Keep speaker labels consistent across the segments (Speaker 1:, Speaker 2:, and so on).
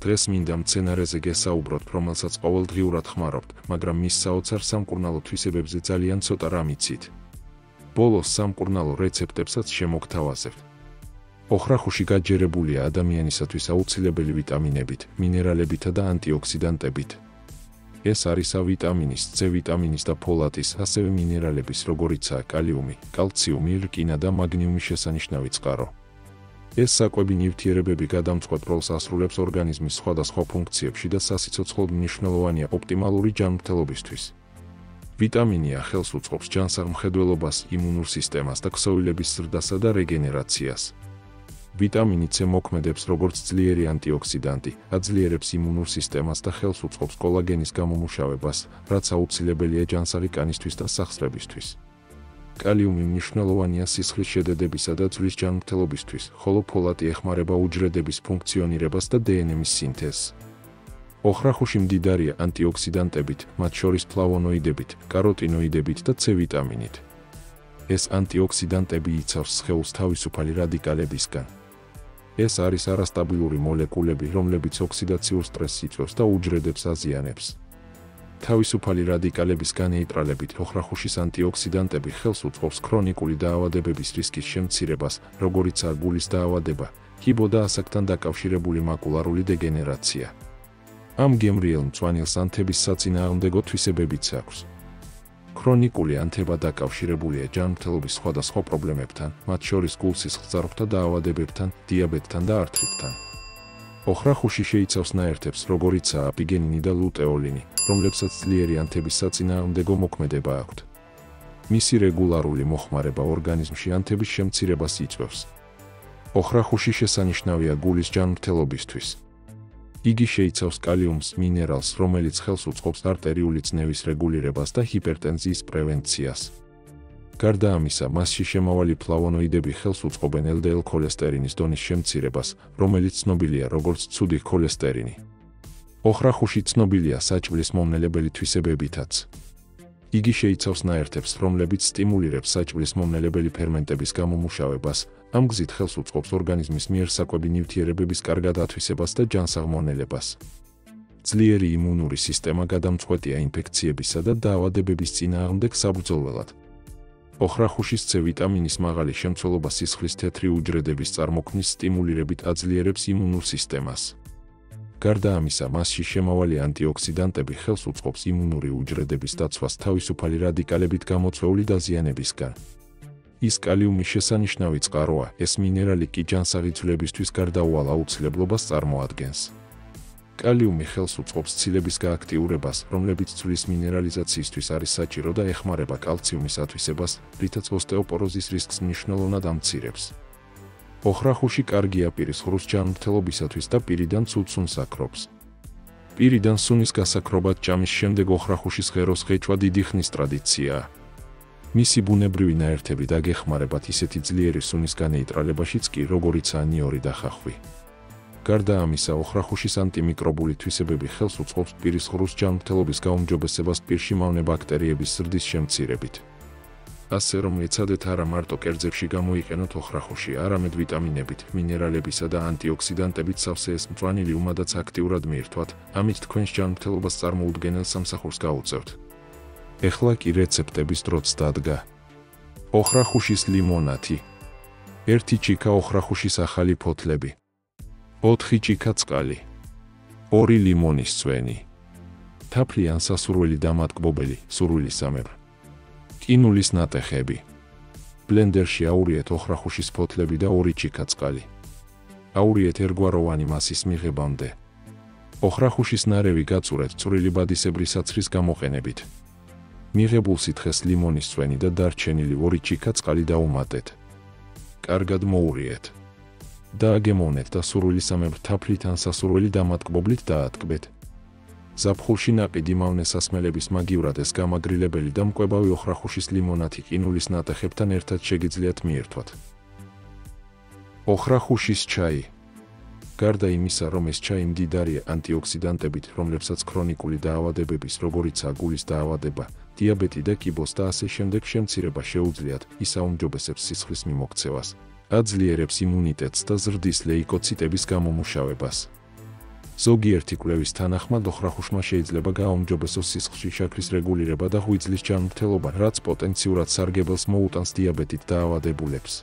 Speaker 1: დღეს მინდა მცენარეზე გესაუბროთ, რომელსაც ყოველდღიურად ხმარობთ, მაგრამ მის საოცარ სამკურნალო თვისებებზე ძალიან ცოტა რამ იცით. ბოლოს სამკურნალო რეცეპტებსაც შემოგთავაზებთ. ოხრახუში გაჯერებულია ადამიანისათვის აუცილებელი ვიტამინებით, მინერალებითა და ანტიოქსიდანტებით. ეს არის ვიტამინის, C ვიტამინის და ფოლატის, ასევე მინერალების, როგორიცაა კალიუმი, კალციუმი, რკინა და მაგნიუმი შესანიშნავი წყარო. ეს საკვები ნივთიერებები გადამწყვეტ როლს ასრულებს ორგანიზმის სხვადასხვა ფუნქციებში და სასიცოცხლოდ მნიშვნელოვანია ოპტიმალური ჯანმრთელობისთვის. ვიტამინია ხელს უწყობს ჯანსაღმხედველობას, იმუნურ სისტემას და ქსოვილების ზრდასა და რეგენერაციას. ვიტამინი C მოქმედებს როგორც ძლიერი ანტიოქსიდანტი, აძლიერებს იმუნურ სისტემას და ხელს უწყობს კოლაგენის გამომუშავებას, რაც აუცილებელია ჯანსაღი კანისთვის და სახსრებისთვის. კალიუმი მნიშვნელოვანია სისხლის შედედებისა და ძვლის ჯანმრთელობისთვის, ხოლო ფოლატი ეხმარება უჯრედების ფუნქციონირებას და დნმ-ის სინთეზს. ოხრახუში მდიდარია ანტიოქსიდანტებით, მათ შორის ფლავონოიდებით, კაროტინოიდებით და C ვიტამინით. ეს ანტიოქსიდანტები იცავს სხეულს თავისუფალი რადიკალებისგან. ეს არის არასტაბილური მოლეკულები, რომლებიც ოქსიდაციურ სტრესს იწვევს და უჯრედებს აზიანებს. თავისუფალი რადიკალების განეიტრალებით ოხრახუშის ანტიოქსიდანტები ხელს უწყობს ქრონიკული დაავადებების რისკის შემცირებას, როგორიცაა გულის დაავადება, ჰიბო და ასაკთან დაკავშირებული მაკულარული დეგენერაცია. ამ გემრიელ მწვანილს ანთების საწინააღმდეგო თვისებებიც აქვს. ქრონიკული ანთება დაკავშირებულია ჯანმრთელობის სხვადასხვა პრობლემებთან, მათ შორის გულსისხლძარღვთა დაავადებებთან, დიაბეტთან და ართრიტთან. ოხრახუში შეიცავს ნაერთებს, როგორიცაა აპიგენინი და ლუტეოლინი, რომლებსაც ძლიერი ანთების საწინააღმდეგო მოქმედება აქვთ. მისი რეგულარული მოხმარება ორგანიზმში ანთების შემცირებას იწვევს. ოხრახუში შესანიშნავია გულის ჯანმრთელობისთვის. იგი შეიცავს კალიუმს, მინერალს, რომელიც ხელს უწყობს არტერიული წნევის რეგულირებას და ჰიპერტენზიის პრევენციას. გარდა ამისა, მასში შემავალი ფლავონოიდები ხელს უწყობენ LDL ქოლესტერინის დონის შემცირებას, რომელიც ცნობილია როგორც ცუდი ქოლესტერინი. ოხრახუში ცნობილია საჭმლის მომნელებელი თვისებებითაც. იგი შეიცავს ნაერთებს, რომლებიც სტიმულირებს საჭმლის მომნელებელი ფერმენტების გამომუშავებას, ამ გზით ხელს უწყობს ორგანიზმის მიერ საკვები ნივთიერებების კარგად ათვისებას და ჯანსაღმონელებას. ძლიერი იმუნური სისტემა გადამწყვეტია ინფექციებისა და დაავადებების წინააღმდეგ საბრძოლველად. ოხრახუშის C ვიტამინის მაღალი შემცველობა სისხლის თეთრი უჯრედების წარმოქმნის სტიმულირებით აძლიერებს იმუნურ სისტემას. გარდა ამისა, მასში შემავალი ანტიოქსიდანტები ხელს უწყობს იმუნური უჯრედების დაცვას თავისუფალი რადიკალებით გამოწვეული დაზიანებისგან. ის კალიუმი შესანიშნავი წყაროა, ეს მინერალი კი ჯანსაღი ძვლებისთვის გარდაუვალ აუცილებლობას წარმოადგენს. კალიუმი ხელს უწყობს ცილების გააქტიურებას, რომლებიც ძვლის მინერალიზაციისთვის არის საჭირო და ეხმარება კალციუმის ათვისებას, რითაც ოსტეოპოროზის რისკს მნიშვნელოვნად ამცირებს. ოხრახუში კარგია პირის ღრუს ჯანმრთელობისათვის და პირიდან ცუდ სუნს აქრობს. პირიდან სუნის გასაქრობად ჭამის შემდეგ ოხრახუშის ღეროს ღეჭვა დიდი ხნის ტრადიციაა. მისი ბუნებრივი ნაერთები დაგეხმარებათ ისეთი ძლიერი სუნის განეიტრალებაშიც კი, როგორიცაა ნიორი და ხახვი. გარდა ამისა, ოხრახუშის ანტიმიკრობული თვისებები ხელს უწყობს პირის ღრუს ჯანმრთელობის გაუმჯობესებას პირში მავნე ბაქტერიების ზრდის შემცირებით. ასე რომ ეცადეთ არა მარტო კერძებში გამოიყენოთ ოხრახუში, არამედ ვიტამინებით, მინერალებისა და ანტიოქსიდანტებით სავსე ეს მწვანილი უმადაც აქტიურად მიირთვათ, ამით თქვენს ჯანმრთელობას წარმოუდგენელ სამსახურს გაუწევთ. ეხლა კი რეცეპტების დროც დადგა. ოხრახუშის ლიმონათი. 1 ჭიქა ოხრახუშის ახალი ფოთლები. 4 ჭიქა წყალი. 2 ლიმონის წვენი. თაფლი ან სასურველი დამატკბობელი, სურვილისამებრ. ყინულის ნატეხები. ბლენდერში აურიეთ ოხრახუშის ფოთლები და 2 ჭიქა წყალი. აურიეთ ერგვაროვანი მასის მიღებამდე. ოხრახუშის ნარევი გაწურეთ წვრილი ბადისებრი საცრის გამოყენებით. მიღებულ სითხეს ლიმონის წვენი და დარჩენილი 2 ჭიქა წყალი დაუმატეთ. კარგად მოურიეთ. დააგემოვნეთ და სურვილისამებრ თაფლით ან სასურველი დამატკბობლით დაატკბეთ. ზაფხულში ნაყიდი მავნე სასმელების მაგივრად ეს გამაგრილებელი და მკვებავი ოხრახუშის ლიმონათი ყინულის ნატეხებთან ერთად შეგიძლიათ მიირთვათ. ოხრახუშის ჩაი. გარდა იმისა, რომ ეს ჩაი მდიდარია ანტიოქსიდანტებით, რომლებსაც ქრონიკული დაავადებების, როგორიცაა გულის დაავადება, დიაბეტი და კიბოს და ასე შემდეგ შემცირება შეუძლიათ, ის აუმჯობესებს სისხლის მიმოქცევას, აძლიერებს იმუნიტეტს და ზრდის ლეიკოციტების გამომუშავებას. ზოგიერთი კვლევის თანახმად ოხრახუშმა შეიძლება გააუმჯობესოს სისხლში შაქრის რეგულირება და ღვიძლის ჯანმრთელობა, რაც პოტენციურად სარგებელს მოუტანს დიაბეტით დაავადებულებს.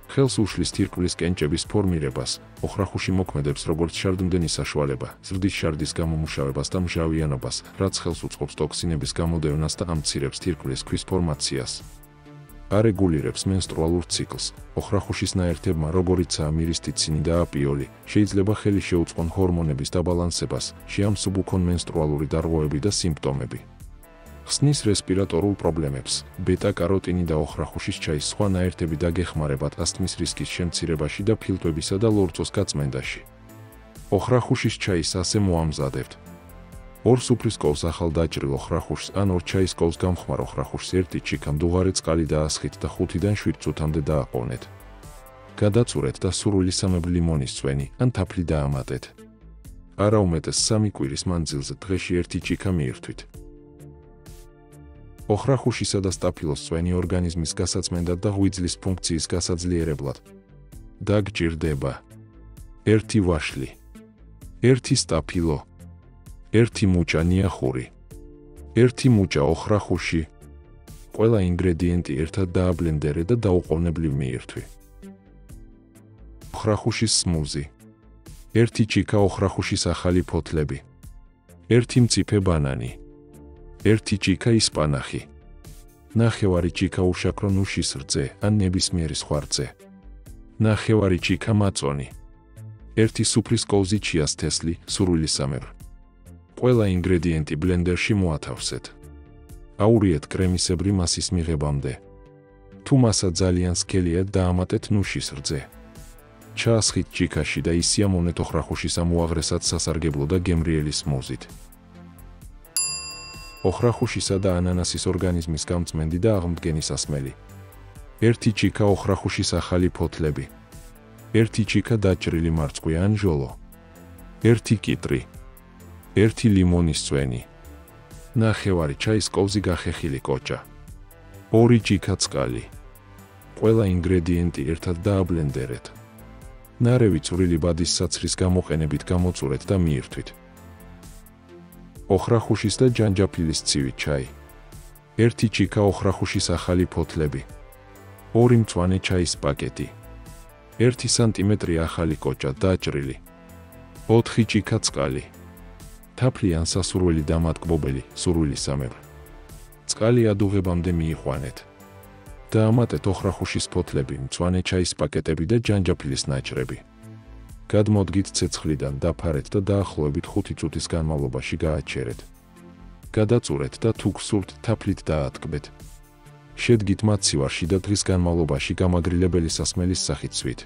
Speaker 1: ხელს უშლის თირკმლის კენჭების ფორმირებას, ოხრახუში მოქმედებს როგორც შარდმდენი საშუალება, ზრდის შარდის გამომუშავებას და მჟავიანობას, რაც ხელს უწყობს ტოქსინების გამოდევნას და ამცირებს თირკმლის ქვის ფორმაციას. არეგულირებს მენსტრუალურ ციკლს. ოხრახუშის ნაერთებმა, როგორიცაა მირისტიცინი და აპიოლი, შეიძლება ხელი შეუწყონ ჰორმონების დაბალანსებას, შეამსუბუქონ მენსტრუალური დარღვევები და სიმპტომები. ხსნის რესპირატორულ პრობლემებს, ბეტა-კაროტინი და ოხრახუშის ჩაის სხვა ნაერთები დაგეხმარებათ ასთმის რისკის შემცირებაში და ფილტვებისა და ლორწოს გაწმენდაში. ოხრახუშის ჩაის ასე მოამზადებთ. 2 სუფრის კოვს ახალ დაჭრილ ოხრახუშს ან 2 ჩაის კოვს გამხმარ ოხრახუშს 1 ჩიქა მდუღარე წყალი დაასხით და 5-დან 7 წუთამდე დააყოვნეთ. გადაწურეთ და სურვილი სამებრ ლიმონის წვენი ან თაფლი დაამატეთ. არა უმეტეს 3 კვირის მანძილზე დღეში 1 ჩიქა მიირთვით. ოხრახუშისა და სტაფილოს წვენი ორგანიზმის გასაწმენდად და ღვიძლის ფუნქციის გასაძლიერებლად. დაგჭირდება 1 ვაშლი, 1 სტაფილო, 1 მუჭა ნიახური, 1 მუჭა ოხრახუში. ყველა ინგრედიენტი ერთად დააბლენდერე და დაუყოვნებლივ მიირთვი. ოხრახუშის სმუზი. 1 ჩიქა ოხრახუშის ახალი ფოთლები, 1 მწიფე ბანანი, 1 ჩიქა ისპანახი, ნახევარი ჩიქა უშაქრო ნუშის რძე ან ნებისმიერი სხვა რძე, ნახევარი ჩიქა მაწონი, 1 სუფრის კოვზი ჩიას თესლი, სურვილისამებრ. ყველა ინგრედიენტი ბლენდერში მოათავსეთ. აურიეთ კრემისებრი მასის მიღებამდე. თუ მასა ძალიან სქელია, დაამატეთ ნუშის რძე. ჩაასხით ჩიქაში და ისიამოვნეთ ოხრახუშის ამ უაღრესად სასარგებლო და გემრიელი სმუზით. ოხრახუშისა და ანანასის ორგანიზმის გამწმენდი და აღმდგენი სასმელი. 1 ჩიქა ოხრახუშის ახალი ფოთლები, 1 ჩიქა დაჭრილი მარწყვი ან ჟოლო, 1 კიტრი, 1 ლიმონის წვენი, ნახევარი ჩაის კოვზი გახეხილი კოჭა, 2 ჩიქა წყალი. ყველა ინგრედიენტი ერთად დააბლენდერეთ. ნარევი წვრილი ბადის საცრის გამოყენებით გამოწურეთ და მიირთვით. ოხრახუშის და ჯანჯაფილის ცივი ჩაი. 1 ჩიქა ოხრახუშის ახალი ფოთლები, 2 მწვანე ჩაის პაკეტი, 1 სანტიმეტრი ახალი კოჭა დაჭრილი, 4 ჩიქა წყალი. თაფლი ან სასურველი დამატკბობელი, სურვილისამებრ. წყალი ადუღებამდე მიიყვანეთ. დაამატეთ ოხრახუშის ფოთლები, მწვანე ჩაის პაკეტები და ჯანჯაფილის ნაჭრები. გადმოდგით ცეცხლიდან, დაფარეთ და დაახლოებით 5 წუთის განმავლობაში გააჩერეთ. გადაწურეთ და თუ გსურთ, თაფლით დაატკბეთ. შედგით მაცივარში და დღის განმავლობაში გამაგრილებელი სასმელის სახით ცვით.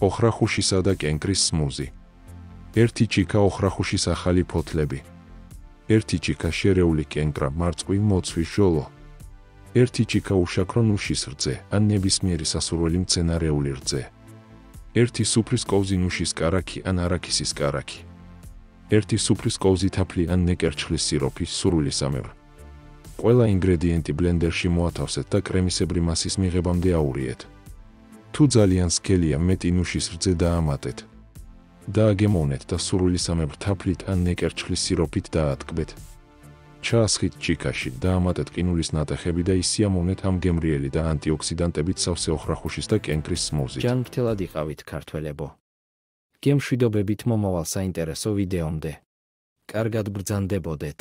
Speaker 1: ოხრახუშისა და კენკრის სმუზი. 1 ჩიქა ოხრახუშის ახალი ფოთლები, 1 ჩიქა შერეული კენკრა, მარწყვი, მოცვი, ჟოლო, 1 ჩიქა უშაქრო ნუშის რძე ან ნებისმიერი სასურველი მცენარეული რძე, 1 სუფრის კოვზი ნუშის კარაქი ან არაქისის კარაქი, 1 სუფრის კოვზი თაფლი ან ნეკერჩხლის სიროფი, სურვილისამებრ. ყველა ინგრედიენტი ბლენდერში მოათავსეთ და კრემისებრი მასის მიღებამდე აურიეთ. თუ ძალიან სქელია, მეტი ნუშის რძე დაამატეთ. დააგემოვნეთ და სურვილისამებრ თაფლით ან ნეკერჩხლის სიროფით დაატკბეთ. ჩაასხით ჩიქაში, დაამატეთ ყინულის ნატეხები და ისიამოვნეთ ამ გემრიელი და ანტიოქსიდანტებით სავსე ოხრახუშის და კენკრის სმუზით.
Speaker 2: ჯანმრთელად იყავით ქართველებო. გემშვიდობებით მომავალ საინტერესო ვიდეომდე. კარგად ბრძანდებოდეთ.